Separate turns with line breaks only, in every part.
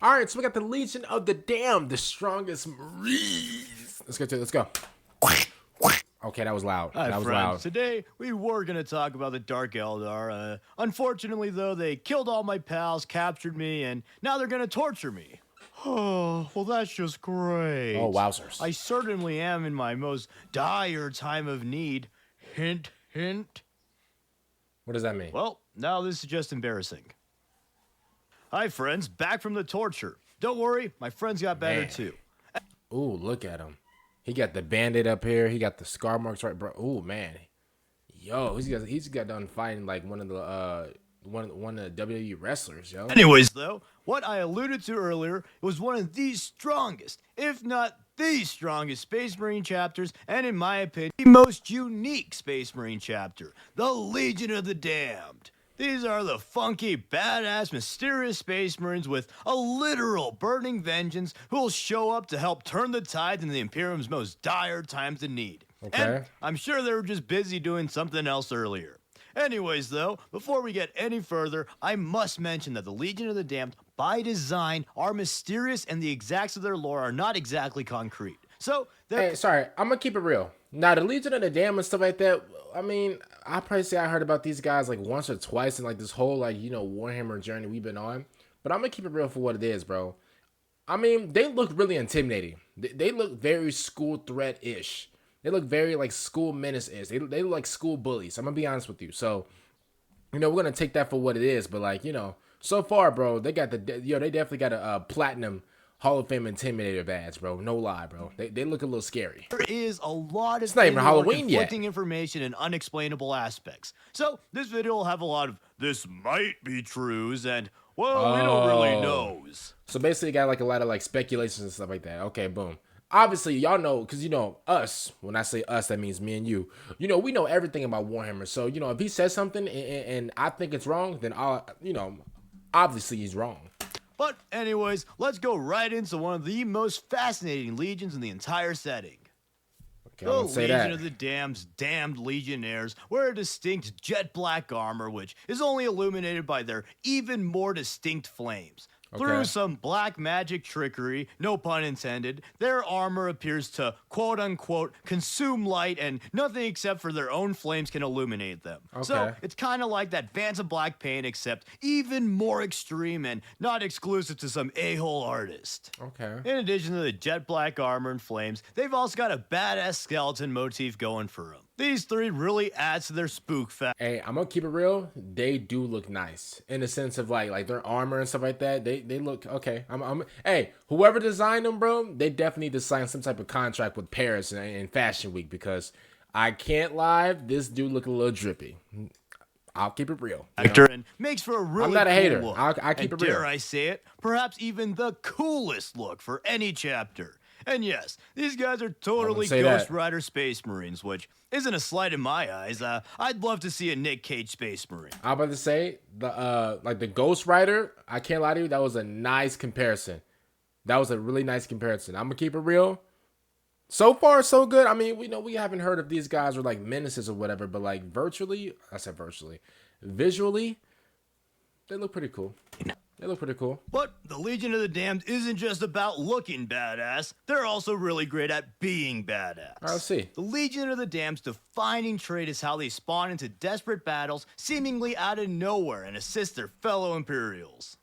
All right, so we got the Legion of the Damned, the strongest Marines. Let's get to it. Let's go. Okay, that was loud.
Hi,
That was
friends.
loud.
Today, we were going to talk about the Dark Eldar. Unfortunately, though, they killed all my pals, captured me, and now they're going to torture me. Oh, well, that's just great.
Oh, wowzers.
I certainly am in my most dire time of need. Hint, hint.
What does that mean?
Well, now this is just embarrassing. Hi, friends. Back from the torture. Don't worry, my friends got better,
Man.
too.
Ooh, look at him. He got the bandit up here. He got the scar marks right, bro. Ooh, man. Yo, he's got done fighting like one of the WWE wrestlers, yo.
Anyways, though, what I alluded to earlier was one of the strongest, if not the strongest Space Marine chapters, and in my opinion, the most unique Space Marine chapter, the Legion of the Damned. These are the funky, badass, mysterious Space Marines with a literal burning vengeance who will show up to help turn the tides in the Imperium's most dire times of need.
Okay.
And I'm sure they were just busy doing something else earlier. Anyways, though, before we get any further, I must mention that the Legion of the Damned, by design, are mysterious and the exacts of their lore are not exactly concrete. So, they're
Hey, sorry, I'm gonna keep it real. Now, the Legion of the Damned and stuff like that. I mean, I probably say I heard about these guys like once or twice in like this whole like Warhammer journey we've been on. But I'm gonna keep it real for what it is, bro. I mean, they look really intimidating. They look very school threat ish. They look very like school menace ish. They look like school bullies. I'm gonna be honest with you. So, we're gonna take that for what it is. But like, so far, bro, they got they definitely got a platinum Hall of Fame Intimidator badge, bro. No lie, bro. They look a little scary.
There is a lot of
not even Halloween yet.
conflicting information and unexplainable aspects. So this video will have a lot of "this might be trues" and "well, we don't really knows."
So basically, you got like a lot of like speculations and stuff like that. Okay, boom. Obviously, y'all know, because us, when I say us, that means me and you. We know everything about Warhammer. So, if he says something and I think it's wrong, then obviously he's wrong.
But anyways, let's go right into one of the most fascinating legions in the entire setting.
Okay,
The
I'm gonna say
Legion
that.
of the Damned Legionnaires wear a distinct jet black armor, which is only illuminated by their even more distinct flames. Through
Okay.
some black magic trickery, no pun intended, their armor appears to quote-unquote consume light and nothing except for their own flames can illuminate them. So
Okay.
it's kind of like that Vanta Black paint except even more extreme and not exclusive to some a-hole artist.
Okay.
In addition to the jet black armor and flames, they've also got a badass skeleton motif going for them. These three really adds to their spook factor.
Hey, I'm gonna keep it real. They do look nice in the sense of like their armor and stuff like that. They look okay. Hey, whoever designed them, bro, they definitely need to sign some type of contract with Paris and Fashion Week, because I can't lie, this dude look a little drippy. I'll keep it real.
And makes for a really
I'm not a
cool
hater.
look.
I'll keep
And
it real.
dare I say it, perhaps even the coolest look for any chapter. And yes, these guys are totally
say
Ghost
that.
Rider Space Marines, which isn't a slight in my eyes. I'd love to see a Nick Cage Space Marine.
I'm about to say the Ghost Rider. I can't lie to you. That was a nice comparison. That was a really nice comparison. I'm gonna keep it real. So far, so good. I mean, we haven't heard if these guys are like menaces or whatever, but like visually, they look pretty cool. They look pretty cool.
But the Legion of the Damned isn't just about looking badass, they're also really great at being badass.
All right, let's see.
The Legion of the Damned's defining trait is how they spawn into desperate battles seemingly out of nowhere and assist their fellow Imperials.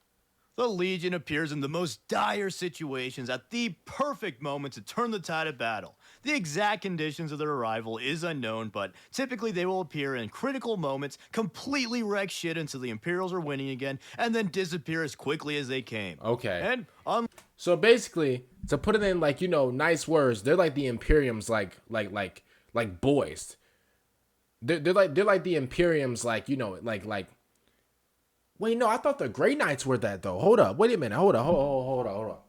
The Legion appears in the most dire situations at the perfect moment to turn the tide of battle. The exact conditions of their arrival is unknown, but typically they will appear in critical moments, completely wreck shit until the Imperials are winning again, and then disappear as quickly as they came.
Okay.
And
So basically, to put it in like nice words, they're like the Imperiums, like boys. They're like the Imperiums, like. Wait, no, I thought the Grey Knights were that though. Hold up, wait a minute, hold up.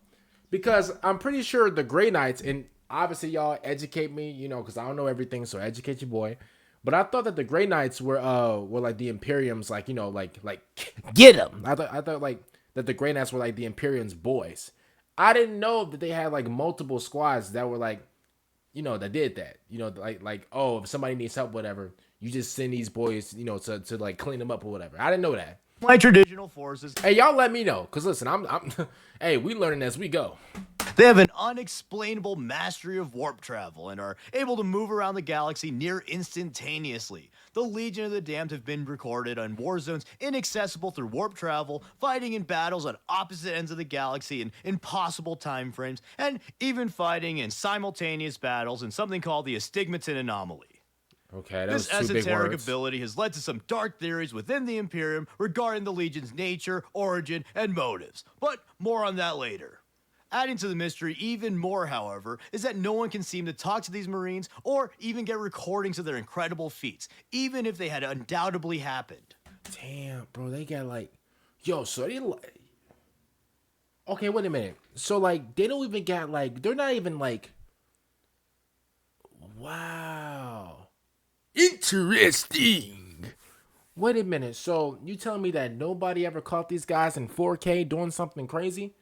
Because I'm pretty sure the Grey Knights, and obviously y'all educate me, because I don't know everything, so educate your boy. But I thought that the Grey Knights were like the Imperiums, like get them. I thought like that the Grey Knights were like the Imperiums boys. I didn't know that they had like multiple squads that were like, that did that. Like oh, if somebody needs help, whatever, you just send these boys, to like clean them up or whatever. I didn't know that.
My traditional forces,
Hey, y'all let me know. Cause listen, I'm hey, we learning as we go.
they have an unexplainable mastery of warp travel and are able to move around the galaxy near instantaneously. The Legion of the Damned have been recorded on war zones inaccessible through warp travel, fighting in battles on opposite ends of the galaxy in impossible time frames, and even fighting in simultaneous battles in something called the Astigmaton Anomaly.
Okay, that
This
was two big
esoteric
words.
ability has led to some dark theories within the Imperium regarding the Legion's nature, origin, and motives, but more on that later. Adding to the mystery even more, however, is that no one can seem to talk to these Marines or even get recordings of their incredible feats, even if they had undoubtedly happened.
Damn, bro, they got like, yo, so they like, okay, wait a minute. So like, they don't even got like, they're not even like, wow, interesting. Wait a minute. So you telling me that nobody ever caught these guys in 4K doing something crazy?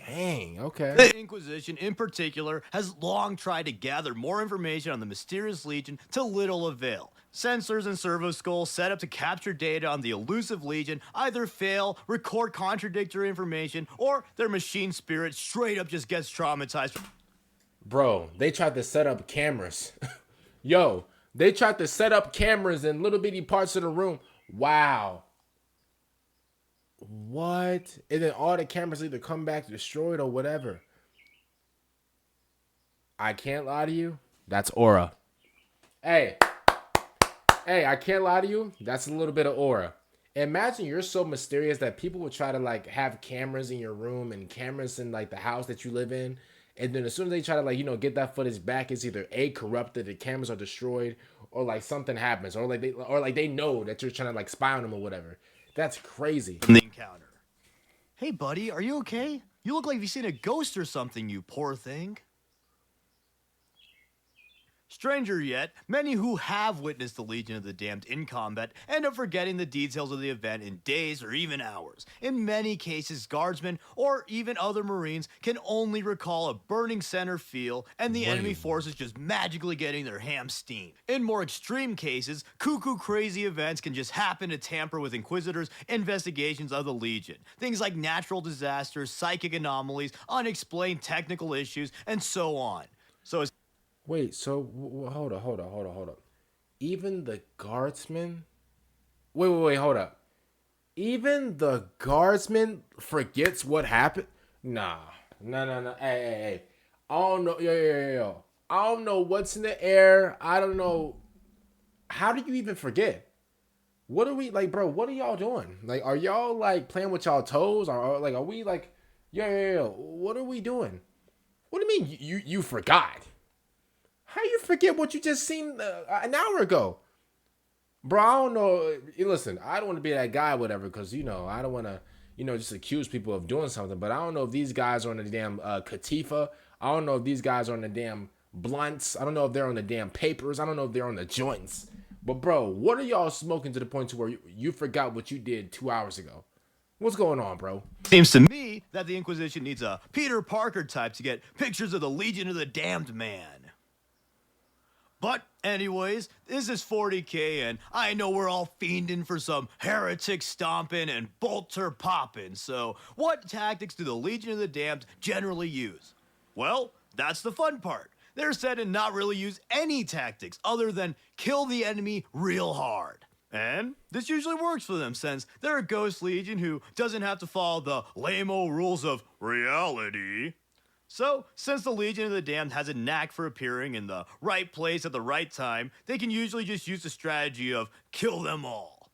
Dang. Okay.
The Inquisition, in particular, has long tried to gather more information on the mysterious Legion to little avail. Sensors and servo skulls set up to capture data on the elusive Legion either fail, record contradictory information, or their machine spirit straight up just gets traumatized.
Bro, they tried to set up cameras. Yo, they tried to set up cameras in little bitty parts of the room. Wow. What? And then all the cameras either come back destroyed or whatever. I can't lie to you. That's aura. Hey, I can't lie to you. That's a little bit of aura. Imagine you're so mysterious that people would try to like have cameras in your room and cameras in like the house that you live in. And then as soon as they try to like, get that footage back, it's either A, corrupted, the cameras are destroyed, or like something happens. Or like they know that you're trying to like spy on them or whatever. That's crazy.
From the encounter. Hey buddy, are you okay? You look like you've seen a ghost or something, you poor thing. Stranger yet, many who have witnessed the Legion of the Damned in combat end up forgetting the details of the event in days or even hours. In many cases, guardsmen or even other Marines can only recall a burning center feel and the enemy forces just magically getting their hams steamed. In more extreme cases, cuckoo crazy events can just happen to tamper with Inquisitors' investigations of the Legion. Things like natural disasters, psychic anomalies, unexplained technical issues, and so on. So as
Wait, so hold up. Even the guardsmen. Wait, hold up. Even the guardsman forgets what happened. Nah, no. Hey. I don't know. Yo. I don't know what's in the air. I don't know. How do you even forget? What are we like, bro? What are y'all doing? Like, are y'all like playing with y'all toes, or like, are we like, yo? What are we doing? What do you mean you forgot? How you forget what you just seen an hour ago? Bro, I don't know. Listen, I don't want to be that guy, whatever, because, I don't want to, just accuse people of doing something. But I don't know if these guys are on the damn Katifa. I don't know if these guys are on the damn blunts. I don't know if they're on the damn papers. I don't know if they're on the joints. But, bro, what are y'all smoking to the point to where you forgot what you did 2 hours ago? What's going on, bro?
seems to me that the Inquisition needs a Peter Parker type to get pictures of the Legion of the Damned man. But anyways, this is 40K and I know we're all fiending for some heretic stomping and bolter popping, so what tactics do the Legion of the Damned generally use? Well, that's the fun part. They're said to not really use any tactics other than kill the enemy real hard. And this usually works for them since they're a ghost legion who doesn't have to follow the lame-o rules of reality. So, since the Legion of the Damned has a knack for appearing in the right place at the right time, they can usually just use the strategy of kill them all.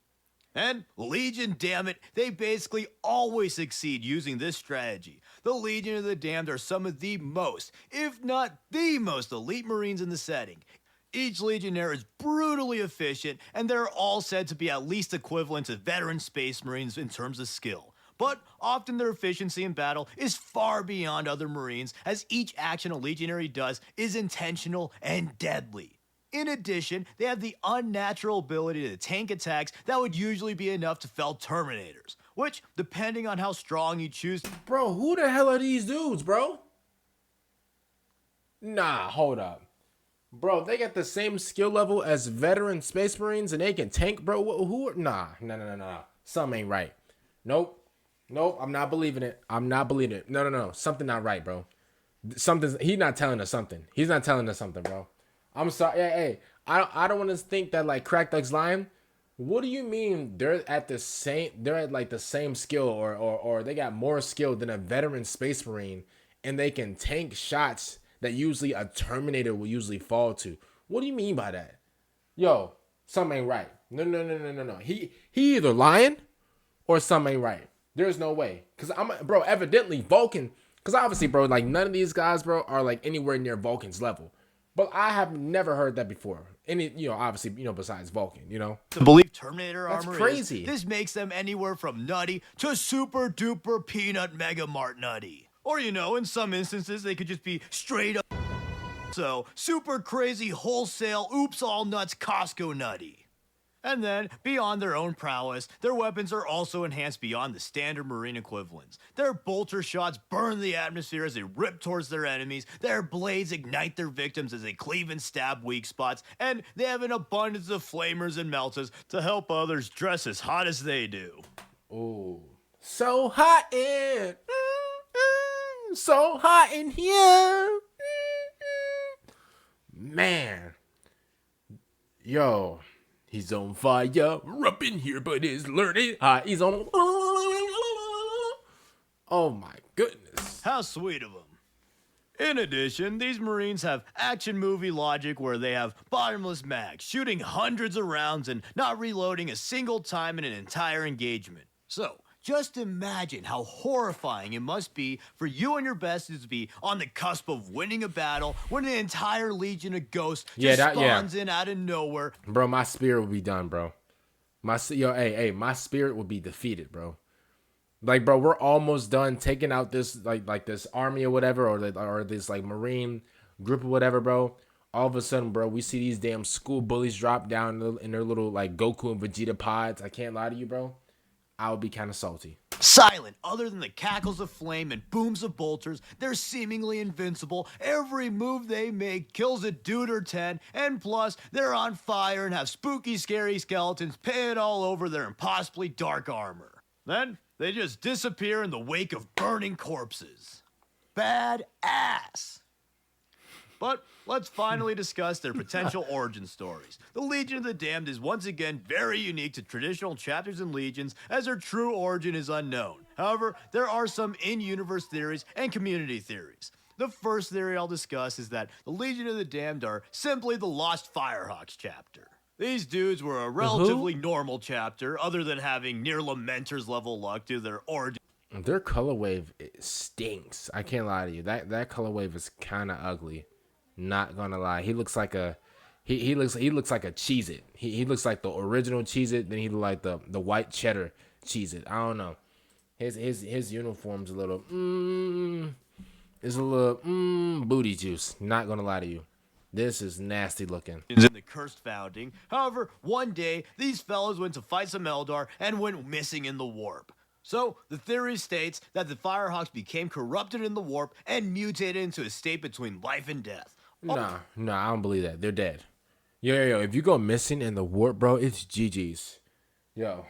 And Legion, damn it, they basically always succeed using this strategy. The Legion of the Damned are some of the most, if not the most, elite Marines in the setting. Each Legionnaire is brutally efficient, and they're all said to be at least equivalent to veteran Space Marines in terms of skill. But often their efficiency in battle is far beyond other Marines, as each action a Legionary does is intentional and deadly. In addition, they have the unnatural ability to tank attacks that would usually be enough to fell Terminators, which, depending on how strong you choose...
Bro, who the hell are these dudes, bro? Nah, hold up. Bro, they got the same skill level as veteran Space Marines and they can tank, bro. Nah. Something ain't right. Nope. I'm not believing it. No. Something not right, bro. He's not telling us something. He's not telling us something, bro. I'm sorry. Hey. I don't want to think that like Crack Duck's lying. What do you mean they're at like the same skill or they got more skill than a veteran Space Marine and they can tank shots that usually a Terminator will usually fall to? What do you mean by that? Yo, something ain't right. No. He either lying or something ain't right. There's no way. Bro, evidently Vulcan, cause obviously, bro, like none of these guys, bro, are like anywhere near Vulcan's level. But I have never heard that before. Obviously, besides Vulcan,
To believe Terminator
That's
armor
crazy.
this makes them anywhere from nutty to super duper peanut mega mart nutty. Or, in some instances, they could just be straight up so super crazy wholesale oops all nuts Costco nutty. And then, beyond their own prowess, their weapons are also enhanced beyond the standard Marine equivalents. Their bolter shots burn the atmosphere as they rip towards their enemies, their blades ignite their victims as they cleave and stab weak spots, and they have an abundance of flamers and melters to help others dress as hot as they do.
Oh, so hot so hot in here. Man. Yo. He's on fire, up in here, but it's learning hot. He's on. Oh my goodness.
How sweet of him. In addition, these Marines have action movie logic where they have bottomless mags, shooting hundreds of rounds and not reloading a single time in an entire engagement. So, just imagine how horrifying it must be for you and your besties to be on the cusp of winning a battle when an entire legion of ghosts spawns in out of nowhere.
Bro, my spirit will be done, bro. My spirit will be defeated, bro. Like, bro, we're almost done taking out this like this army or whatever, or this like Marine group or whatever, bro. All of a sudden, bro, we see these damn school bullies drop down in their little like Goku and Vegeta pods. I can't lie to you, bro. I would be kind of salty.
Silent, other than the cackles of flame and booms of bolters, they're seemingly invincible. Every move they make kills a dude or 10, and plus, they're on fire and have spooky, scary skeletons painted all over their impossibly dark armor. Then, they just disappear in the wake of burning corpses. Bad ass. But let's finally discuss their potential origin stories. The Legion of the Damned is once again very unique to traditional chapters and legions, as their true origin is unknown. However, there are some in-universe theories and community theories. The first theory I'll discuss is that the Legion of the Damned are simply the Lost Firehawks chapter. These dudes were a relatively normal chapter, other than having near Lamenter's level luck due to their origin.
Their color wave stinks. I can't lie to you. That color wave is kind of ugly. Not gonna lie, he looks like a he looks like a Cheez-It. He looks like the original Cheez-It, then he look like the white cheddar Cheez-It. I don't know. His uniform's a little booty juice. Not gonna lie to you. This is nasty looking.
In the cursed founding. However, one day these fellows went to fight some Eldar and went missing in the warp. So, the theory states that the Firehawks became corrupted in the warp and mutated into a state between life and death.
Nah, I don't believe that. They're dead. Yo, if you go missing in the warp, bro, it's GG's. Yo,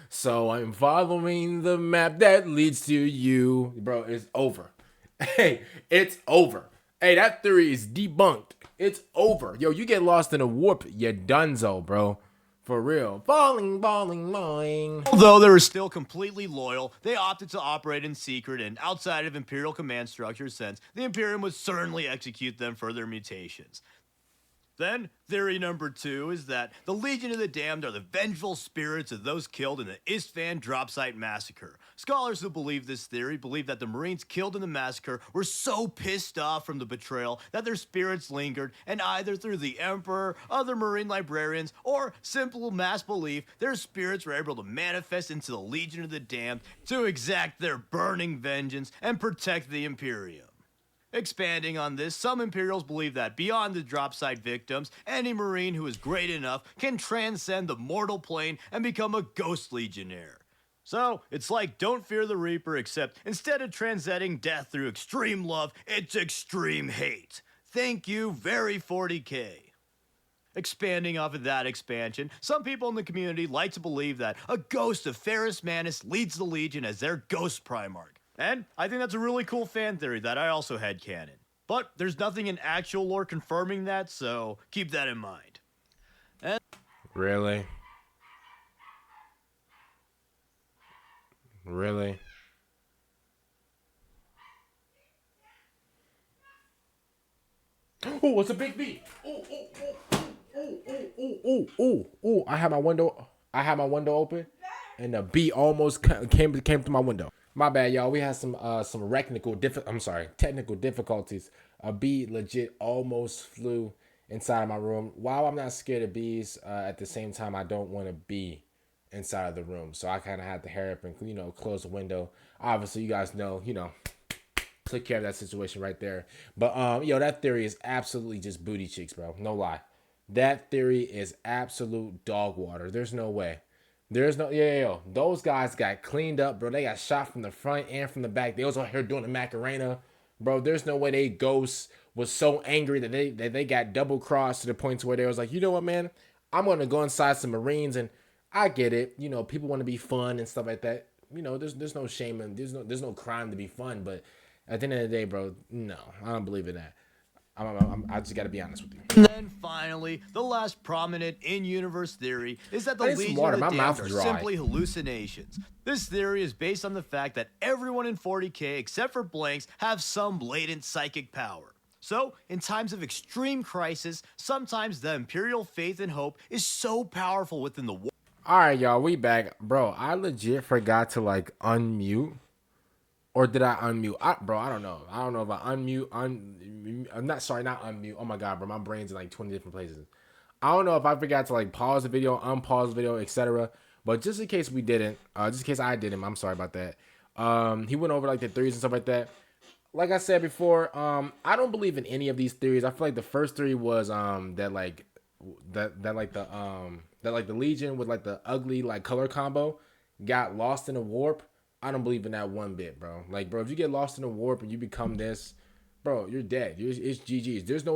so I'm following the map that leads to you. Bro, it's over. Hey, it's over. Hey, that theory is debunked. It's over. Yo, you get lost in a warp, you're donezo, bro. For real. Falling.
Although they were still completely loyal, they opted to operate in secret and outside of Imperial command structures, since the Imperium would certainly execute them for their mutations. Then, theory number 2 is that the Legion of the Damned are the vengeful spirits of those killed in the Istvan drop site massacre. Scholars who believe this theory believe that the Marines killed in the massacre were so pissed off from the betrayal that their spirits lingered, and either through the Emperor, other Marine librarians, or simple mass belief, their spirits were able to manifest into the Legion of the Damned to exact their burning vengeance and protect the Imperium. Expanding on this, some Imperials believe that beyond the drop site victims, any Marine who is great enough can transcend the mortal plane and become a Ghost Legionnaire. So, it's like Don't Fear the Reaper, except instead of transcending death through extreme love, it's extreme hate. Thank you, very 40k. Expanding off of that expansion, some people in the community like to believe that a ghost of Ferrus Manus leads the Legion as their ghost Primarch. And I think that's a really cool fan theory that I also had canon. But there's nothing in actual lore confirming that, so keep that in mind. And
Really? Really? Oh, it's a big B. Oh! I had my window open, and the bee almost came through my window. My bad, y'all. We had some technical difficulties. A bee legit almost flew inside of my room. While I'm not scared of bees, at the same time I don't want to be inside of the room, so I kind of had to hurry up and close the window. Obviously, you guys know, took care of that situation right there. But that theory is absolutely just booty cheeks, bro. No lie. That theory is absolute dog water. There's no way. There's no those guys got cleaned up, bro. They got shot from the front and from the back. They was out here doing the Macarena. Bro, there's no way they ghosts was so angry that they got double crossed to the point to where they was like, you know what, man? I'm gonna go inside some Marines, and I get it. People want to be fun and stuff like that. There's no shame and there's no crime to be fun, but at the end of the day, bro, no, I don't believe in that. I just got to be honest with you.
And then finally, the last prominent in-universe theory is that the Legion of the Damned are simply hallucinations. This theory is based on the fact that everyone in 40k, except for blanks, have some latent psychic power. So, in times of extreme crisis, sometimes the Imperial faith and hope is so powerful within the war.
All right, y'all, we back. Bro, I legit forgot to, unmute. Or did I unmute? I don't know. I don't know if I unmute. Not unmute. Oh my God, bro. My brain's in 20 different places. I don't know if I forgot to pause the video, unpause the video, etc. But just in case we didn't, just in case I didn't, I'm sorry about that. He went over the theories and stuff like that. Like I said before, I don't believe in any of these theories. I feel like the first theory was that the Legion with the ugly color combo got lost in a warp. I don't believe in that one bit, bro. Bro, if you get lost in a warp and you become this, bro, you're dead. It's GG's. There's no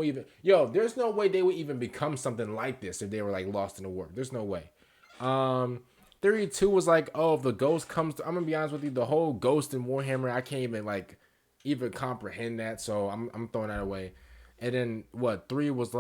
way they would even become something like this if they were lost in a warp. There's no way. Theory 2 was if the ghost comes I'm gonna be honest with you, the whole ghost in Warhammer, I can't even comprehend that, so I'm throwing that away. And then 3 was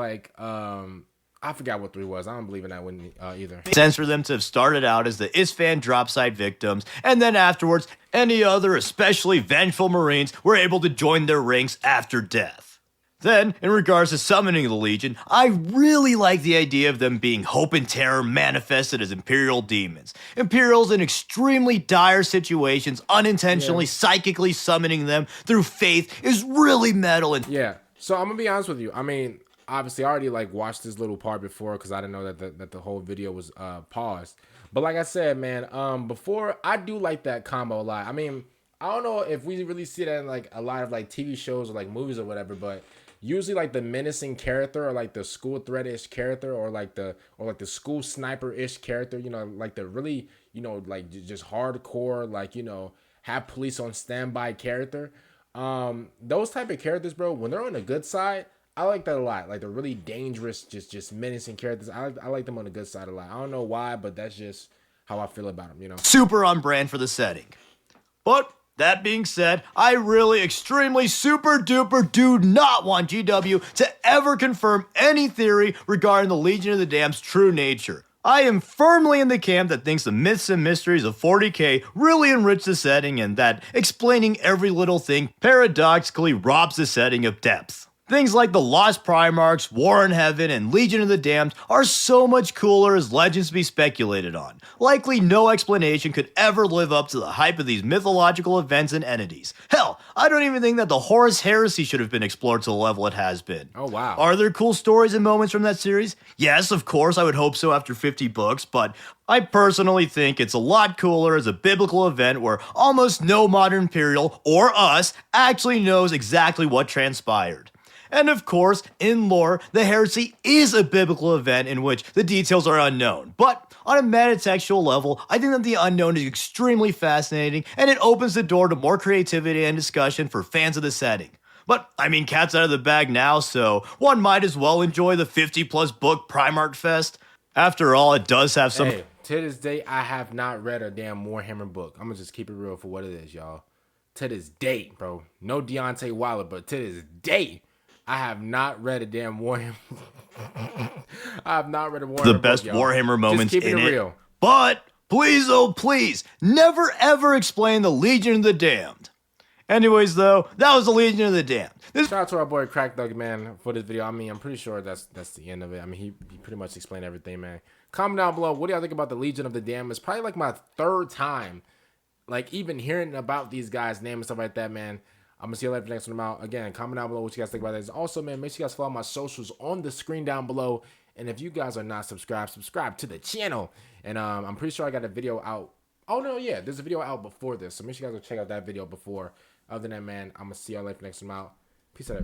I forgot what 3 was. I don't believe in that one either.
Makes sense for them to have started out as the Isfan dropside victims, and then afterwards, any other especially vengeful Marines were able to join their ranks after death. Then, in regards to summoning the Legion, I really like the idea of them being hope and terror manifested as Imperial demons. Imperials in extremely dire situations, unintentionally, psychically summoning them through faith is really metal and...
Yeah, so I'm gonna be honest with you. I mean, obviously, I already watched this little part before because I didn't know that the whole video was paused. But like I said, man, before, I do like that combo a lot. I mean, I don't know if we really see that in a lot of TV shows or movies or whatever, but usually the menacing character or the school threat-ish character or the school sniper-ish character, the really just hardcore have police on standby character. Those type of characters, bro, when they're on the good side, I like that a lot. The really dangerous, just menacing characters. I like them on the good side a lot. I don't know why, but that's just how I feel about them,
Super on brand for the setting. But that being said, I really extremely super duper do not want GW to ever confirm any theory regarding the Legion of the Damned's true nature. I am firmly in the camp that thinks the myths and mysteries of 40k really enrich the setting, and that explaining every little thing paradoxically robs the setting of depth. Things like the Lost Primarchs, War in Heaven, and Legion of the Damned are so much cooler as legends to be speculated on. Likely no explanation could ever live up to the hype of these mythological events and entities. Hell, I don't even think that the Horus Heresy should have been explored to the level it has been.
Oh wow.
Are there cool stories and moments from that series? Yes, of course, I would hope so after 50 books, but I personally think it's a lot cooler as a biblical event where almost no modern Imperial, or us, actually knows exactly what transpired. And of course, in lore, the heresy is a biblical event in which the details are unknown. But on a metatextual level, I think that the unknown is extremely fascinating, and it opens the door to more creativity and discussion for fans of the setting. But, I mean, cat's out of the bag now, so one might as well enjoy the 50-plus book Primarch Fest. After all, it does have some...
Hey, to this day, I have not read a damn Warhammer book. I'm gonna just keep it real for what it is, y'all. To this date, bro. No Deontay Wilder, but to this date, I have not read a damn Warhammer. I have not read a Warhammer
the best
book,
Warhammer moments
just
in it.
Real.
But, please, oh please, never ever explain the Legion of the Damned. Anyways, though, that was the Legion of the Damned.
Shout out to our boy Crack Thug, man, for this video. I mean, I'm pretty sure that's the end of it. I mean, he pretty much explained everything, man. Comment down below. What do y'all think about the Legion of the Damned? It's probably like my third time, like, even hearing about these guys' names and stuff like that, man. I'm going to see you later for the next one out. Again, comment down below what you guys think about this. Also, man, make sure you guys follow my socials on the screen down below. And if you guys are not subscribed, subscribe to the channel. And I'm pretty sure I got a video out. Oh, no, yeah. There's a video out before this. So make sure you guys go check out that video before. Other than that, man, I'm going to see y'all later for the next one out. Peace out.